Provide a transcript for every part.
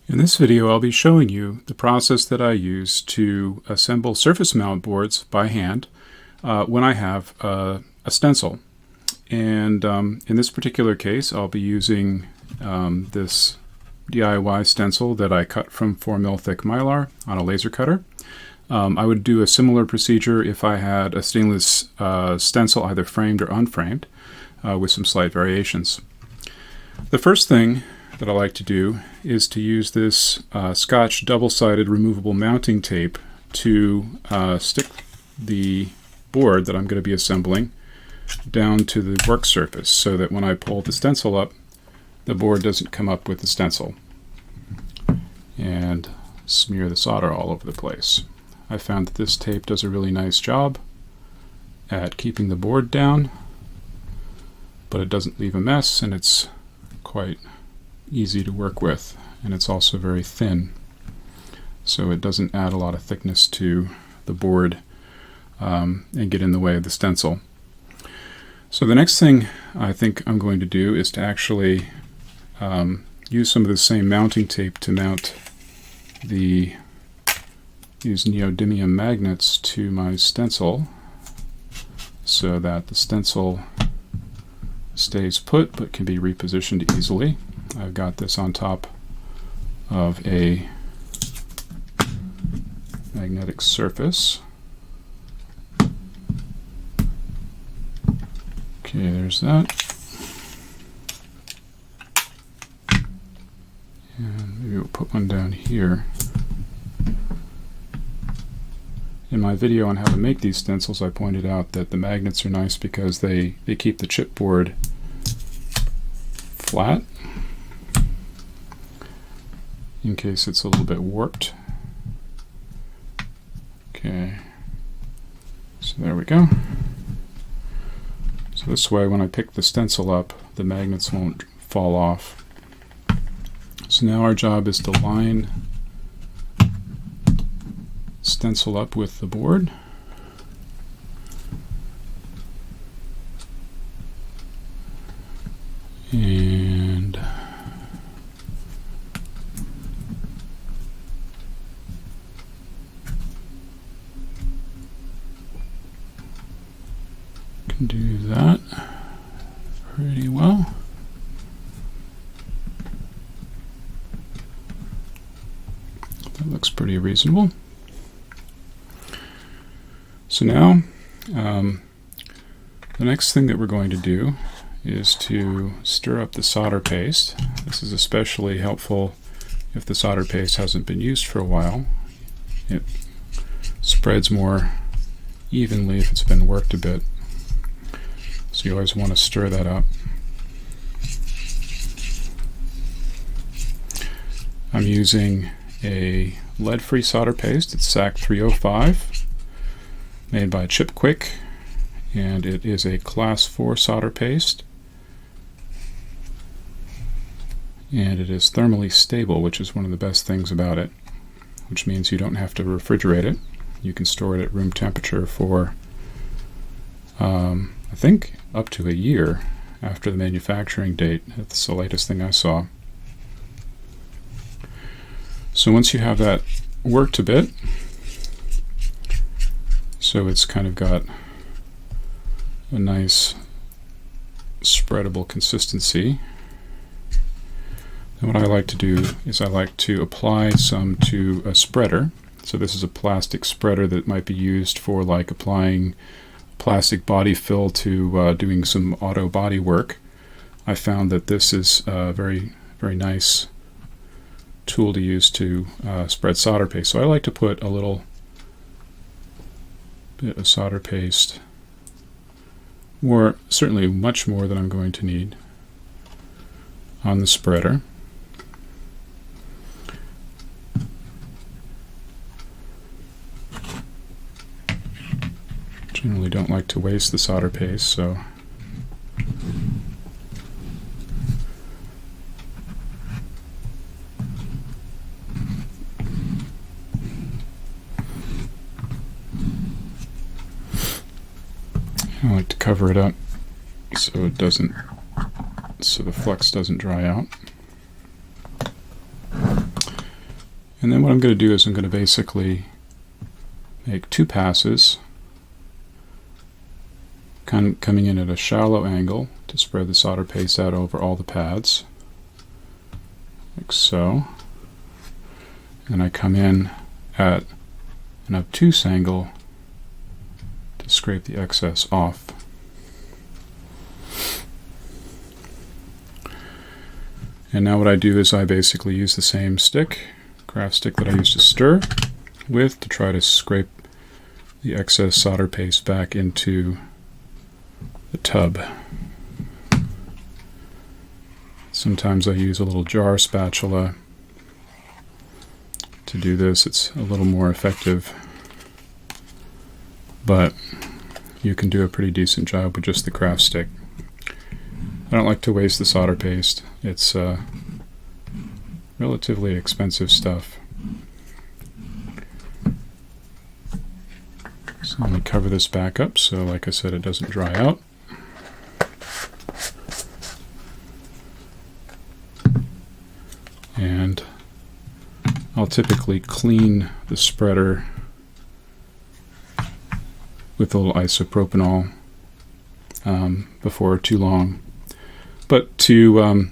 In this video, I'll be showing you the process that I use to assemble surface mount boards by hand when I have a stencil. And in this particular case, I'll be using this DIY stencil that I cut from 4mm thick mylar on a laser cutter. I would do a similar procedure if I had a stainless stencil, either framed or unframed, with some slight variations. The first thing that I like to do is to use this Scotch double-sided removable mounting tape to stick the board that I'm going to be assembling down to the work surface so that when I pull the stencil up, the board doesn't come up with the stencil and smear the solder all over the place. I found that this tape does a really nice job at keeping the board down, but it doesn't leave a mess, and it's quite easy to work with, and it's also very thin, so it doesn't add a lot of thickness to the board and get in the way of the stencil. So the next thing I think I'm going to do is to actually use some of the same mounting tape to mount these neodymium magnets to my stencil so that the stencil stays put but can be repositioned easily. I've got this on top of a magnetic surface. Okay, there's that. And maybe we'll put one down here. In my video on how to make these stencils, I pointed out that the magnets are nice because they keep the chipboard flat in case it's a little bit warped. Okay, so there we go. So this way when I pick the stencil up, the magnets won't fall off. So now our job is to line stencil up with the board. And can do that pretty well. That looks pretty reasonable. So now the next thing that we're going to do is to stir up the solder paste. This is especially helpful if the solder paste hasn't been used for a while. It spreads more evenly if it's been worked a bit. So you always want to stir that up. I'm using a lead-free solder paste. It's SAC 305, made by Chip Quick, and it is a class 4 solder paste. And it is thermally stable, which is one of the best things about it, which means you don't have to refrigerate it. You can store it at room temperature for I think up to a year after the manufacturing date. That's the latest thing I saw. So once you have that worked a bit, so it's kind of got a nice spreadable consistency, then what I like to do is I like to apply some to a spreader. So this is a plastic spreader that might be used for like applying plastic body fill to doing some auto body work. I found that this is a very nice tool to use to spread solder paste. So I like to put a little bit of solder paste, certainly much more than I'm going to need, on the spreader. Generally don't like to waste the solder paste, so I like to cover it up so the flux doesn't dry out. And then what I'm going to do is I'm going to basically make 2 passes, coming in at a shallow angle to spread the solder paste out over all the pads, like so. And I come in at an obtuse angle to scrape the excess off. And now what I do is I basically use the same stick, craft stick that I used to stir with, to try to scrape the excess solder paste back into the tub. Sometimes I use a little jar spatula to do this. It's a little more effective, but you can do a pretty decent job with just the craft stick. I don't like to waste the solder paste. It's relatively expensive stuff. So let me cover this back up so, like I said, it doesn't dry out. And I'll typically clean the spreader with a little isopropanol before too long. But to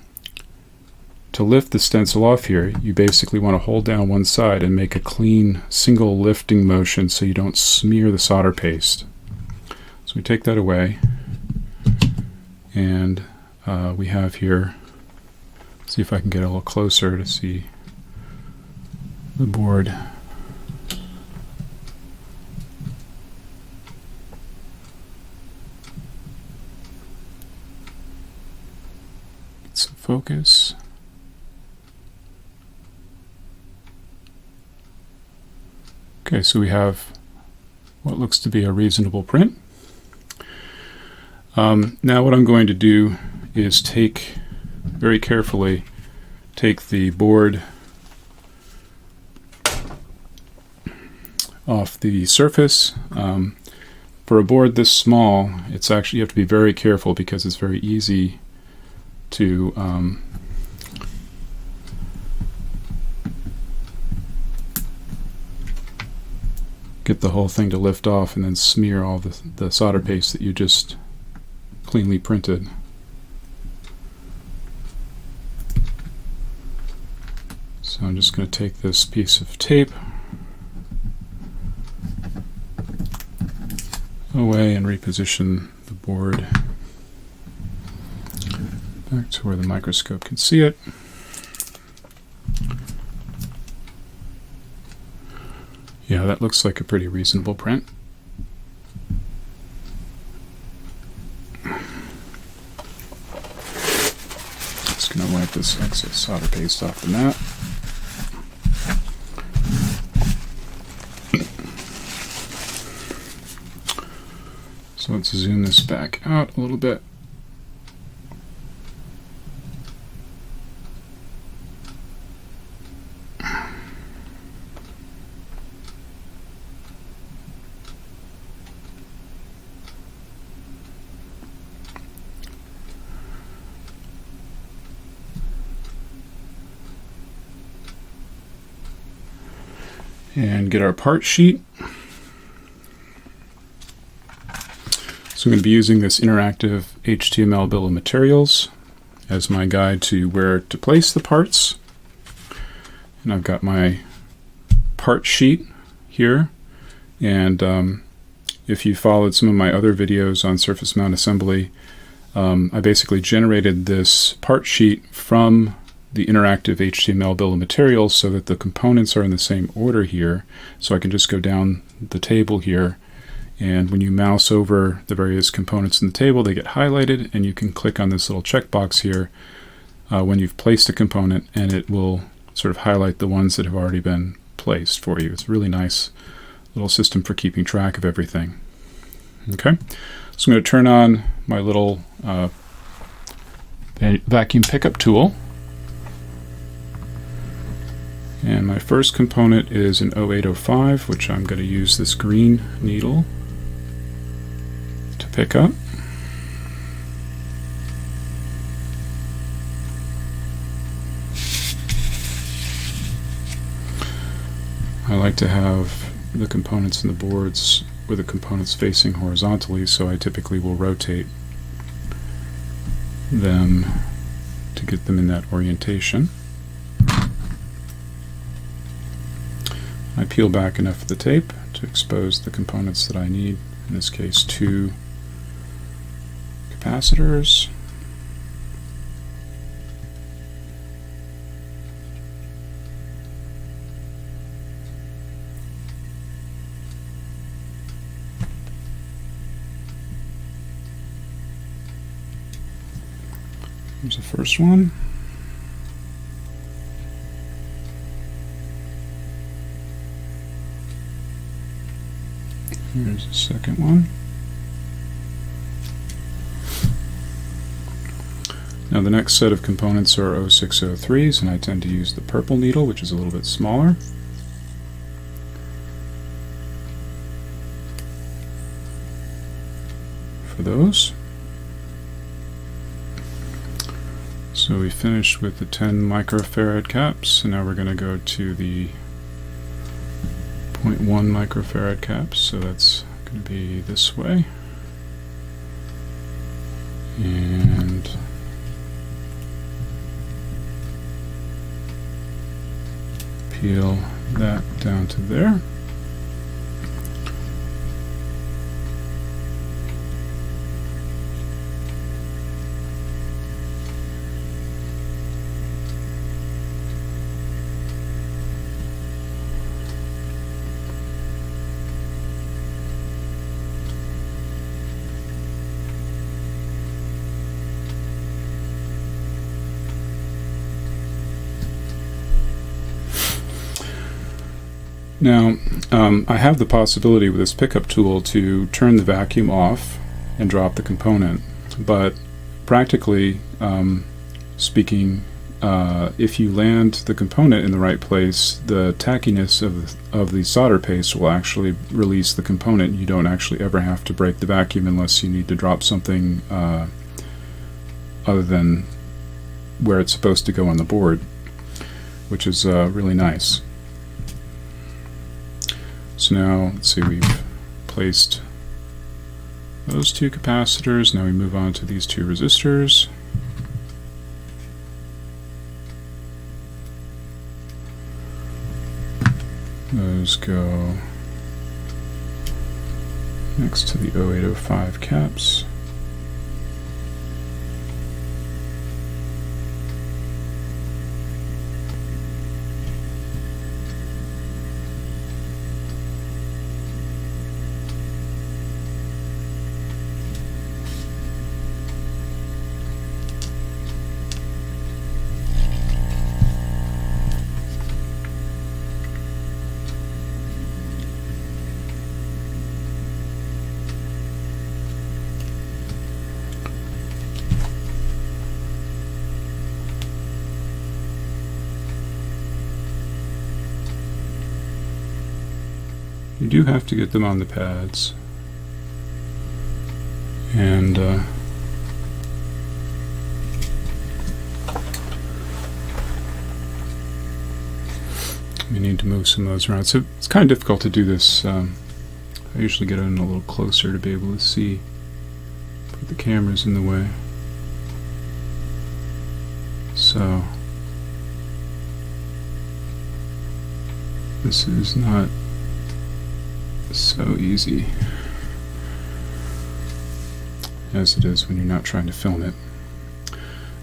lift the stencil off here, you basically want to hold down one side and make a clean single lifting motion so you don't smear the solder paste. So we take that away, and we have here, see if I can get a little closer to see the board. Get some focus. Okay, so we have what looks to be a reasonable print. Now what I'm going to do is very carefully take the board off the surface. For a board this small, it's actually, you have to be very careful because it's very easy to get the whole thing to lift off and then smear all the solder paste that you just cleanly printed. So I'm just going to take this piece of tape away and reposition the board back to where the microscope can see it. Yeah, that looks like a pretty reasonable print. Just going to wipe this excess solder paste off the mat. So let's zoom this back out a little bit. And get our part sheet. So I'm going to be using this interactive HTML bill of materials as my guide to where to place the parts. And I've got my part sheet here. And if you followed some of my other videos on surface mount assembly, I basically generated this part sheet from the interactive HTML bill of materials so that the components are in the same order here. So I can just go down the table here, and when you mouse over the various components in the table, they get highlighted, and you can click on this little checkbox here when you've placed a component, and it will sort of highlight the ones that have already been placed for you. It's a really nice little system for keeping track of everything. Okay, so I'm going to turn on my little vacuum pickup tool. And my first component is an 0805, which I'm going to use this green needle to pick up. I like to have the components in the boards with the components facing horizontally, so I typically will rotate them to get them in that orientation. I peel back enough of the tape to expose the components that I need, in this case 2 capacitors, here's the first one. Here's the second one. Now the next set of components are 0603s, and I tend to use the purple needle, which is a little bit smaller. For those. So we finished with the 10 microfarad caps, and now we're going to go to the 0.1 microfarad caps, so that's going to be this way. And peel that down to there. Now, I have the possibility with this pickup tool to turn the vacuum off and drop the component, but practically speaking, if you land the component in the right place, the tackiness of the solder paste will actually release the component. You don't actually ever have to break the vacuum unless you need to drop something other than where it's supposed to go on the board, which is really nice. So now, let's see, we've placed those 2 capacitors. Now we move on to these 2 resistors. Those go next to the 0805 caps. You do have to get them on the pads, and we need to move some of those around. So it's kind of difficult to do this. I usually get in a little closer to be able to see, put the cameras in the way. So this is not so easy as it is when you're not trying to film it.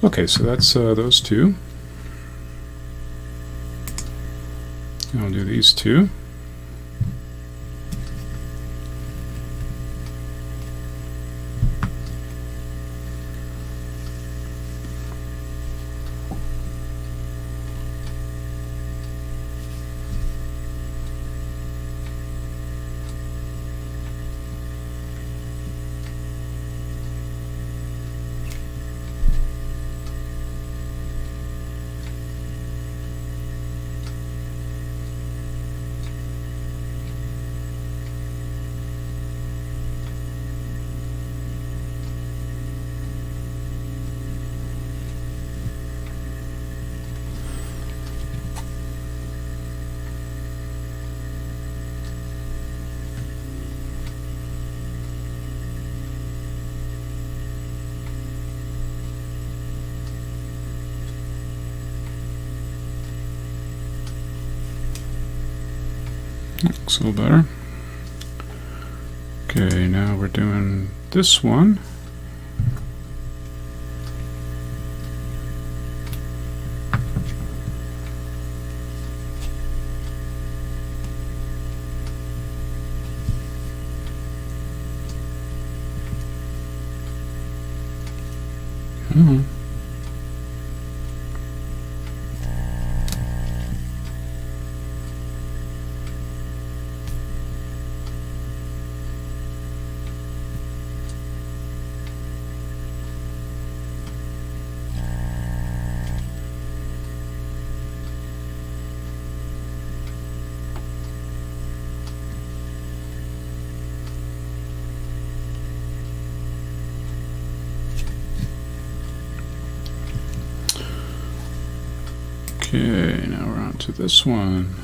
Okay, so that's those 2. I'll do these 2. Looks a little better. Okay, now we're doing this one. Okay, now we're on to this one.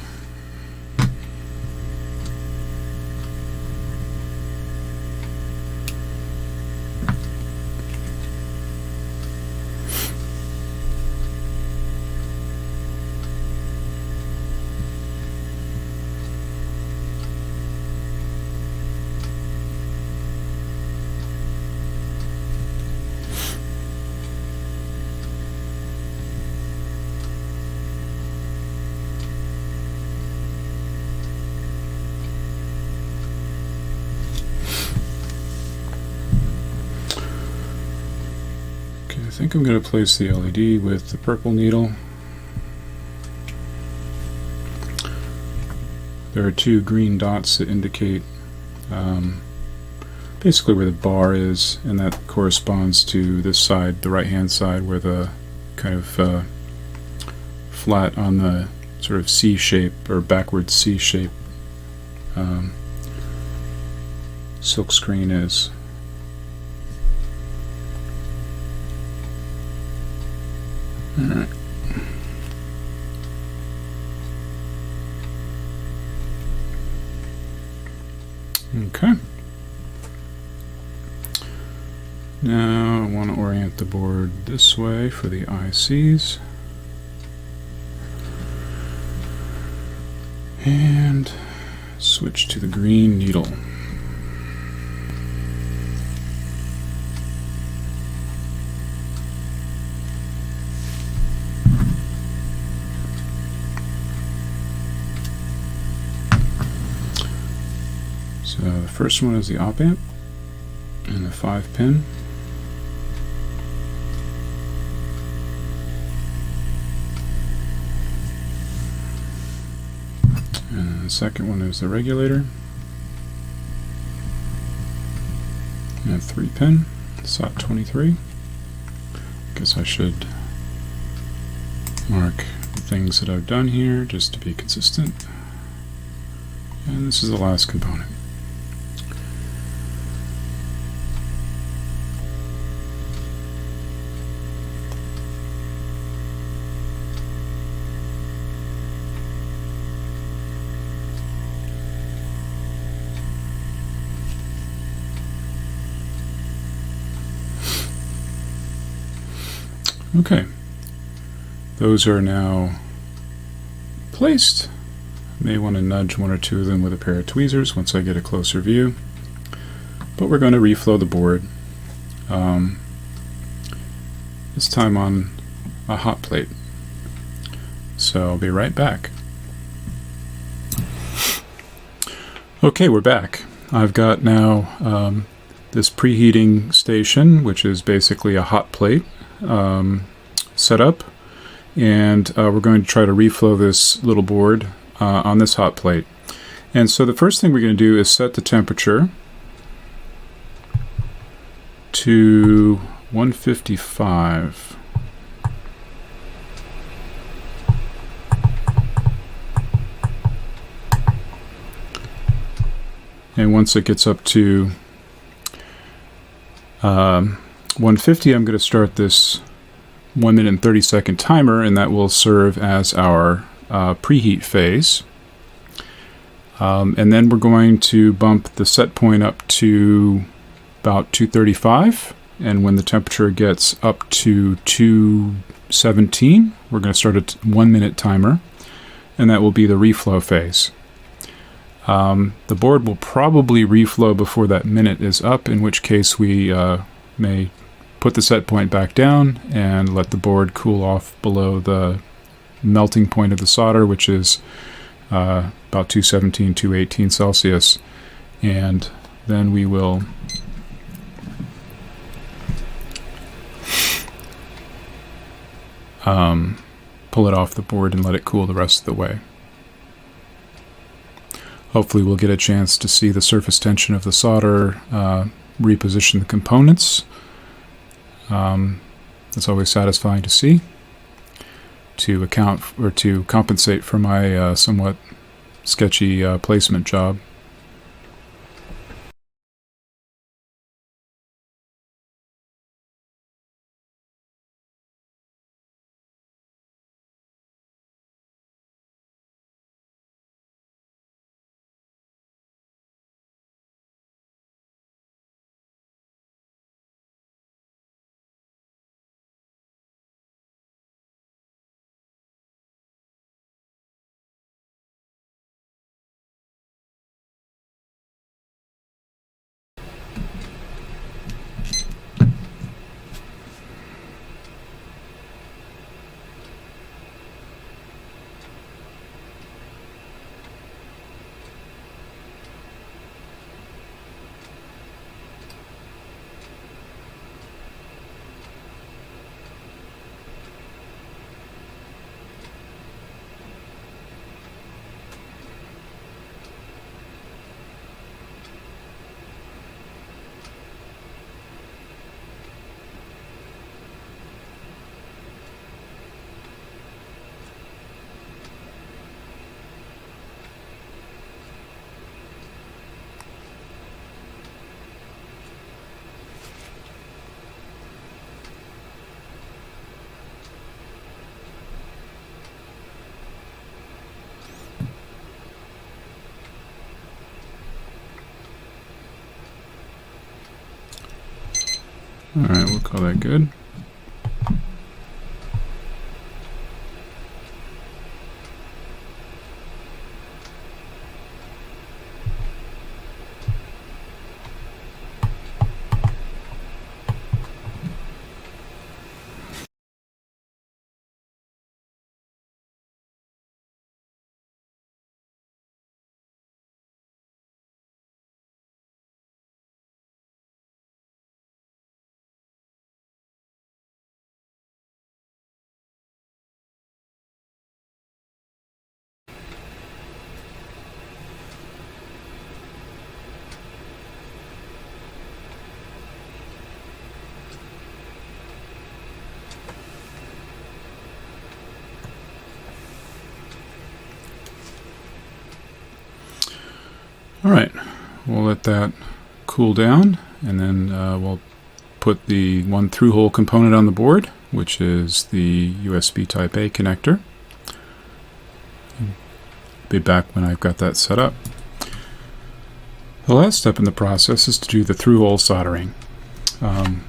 I think I'm going to place the LED with the purple needle. There are two green dots that indicate basically where the bar is, and that corresponds to this side, the right hand side, where the kind of flat on the sort of C shape or backwards C shape silk screen is. Alright. Okay. Now I want to orient the board this way for the ICs. And switch to the green needle. So the first one is the op amp and the 5-pin. And the second one is the regulator. And 3-pin, SOT 23. Guess I should mark the things that I've done here just to be consistent. And this is the last component. Okay, those are now placed. May want to nudge one or two of them with a pair of tweezers once I get a closer view. But we're going to reflow the board. This time on a hot plate. So I'll be right back. Okay, we're back. I've got now this preheating station, which is basically a hot plate set up, and we're going to try to reflow this little board on this hot plate. And so the first thing we're going to do is set the temperature to 155. And once it gets up to 150, I'm going to start this 1 minute and 30-second timer, and that will serve as our preheat phase. And then we're going to bump the set point up to about 235, and when the temperature gets up to 217, we're going to start a 1 minute timer, and that will be the reflow phase. The board will probably reflow before that minute is up, in which case we may put the set point back down and let the board cool off below the melting point of the solder, which is about 217, 218 Celsius. And then we will pull it off the board and let it cool the rest of the way. Hopefully we'll get a chance to see the surface tension of the solder, reposition the components. It's always satisfying to see, to account or to compensate for my somewhat sketchy placement job. Alright, we'll call that good. Alright, we'll let that cool down, and then we'll put the one through-hole component on the board, which is the USB Type A connector. Be back when I've got that set up. The last step in the process is to do the through-hole soldering,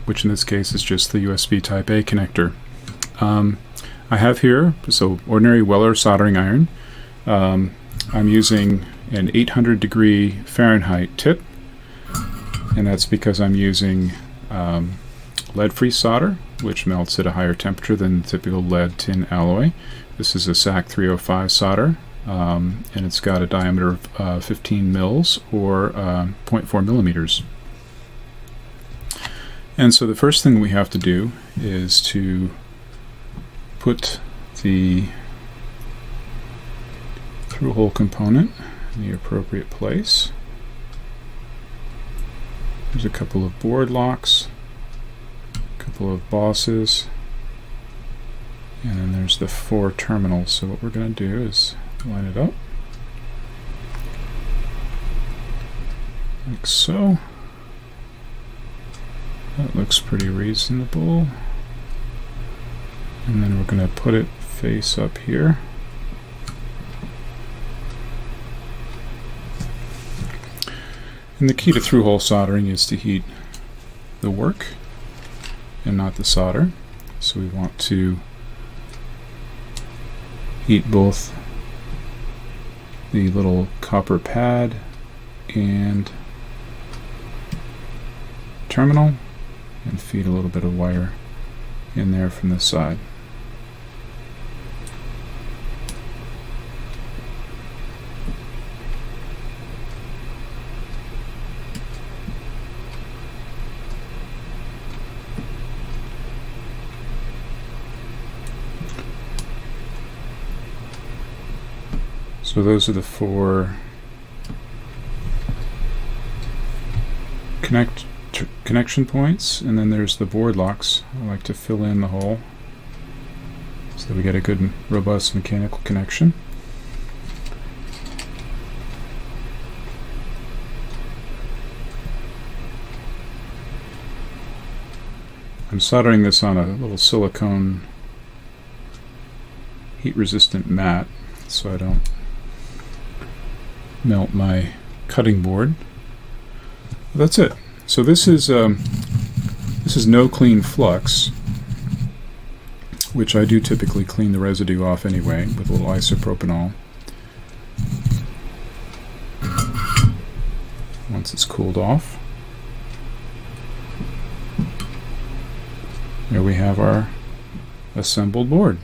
which in this case is just the USB Type A connector. I have here, so ordinary Weller soldering iron. I'm using an 800 degree Fahrenheit tip, and that's because I'm using lead-free solder, which melts at a higher temperature than typical lead tin alloy. This is a SAC 305 solder, and it's got a diameter of 15 mils or 0.4 millimeters. And so the first thing we have to do is to put the through-hole component in the appropriate place. There's a couple of board locks, a couple of bosses, and then there's the 4 terminals. So what we're going to do is line it up like so. That looks pretty reasonable. And then we're going to put it face up here. And the key to through-hole soldering is to heat the work and not the solder. So we want to heat both the little copper pad and terminal and feed a little bit of wire in there from the side. So those are the 4 connection points, and then there's the board locks. I like to fill in the hole so that we get a good robust mechanical connection. I'm soldering this on a little silicone heat-resistant mat so I don't melt my cutting board. That's it. So this is no clean flux, which I do typically clean the residue off anyway with a little isopropanol once it's cooled off. There we have our assembled board.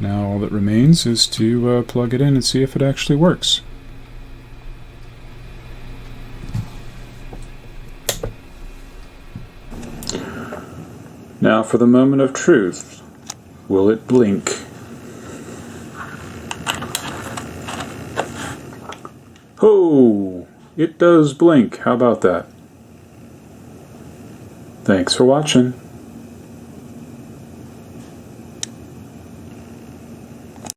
Now all that remains is to plug it in and see if it actually works. Now for the moment of truth. Will it blink? Oh, it does blink. How about that? Thanks for watching.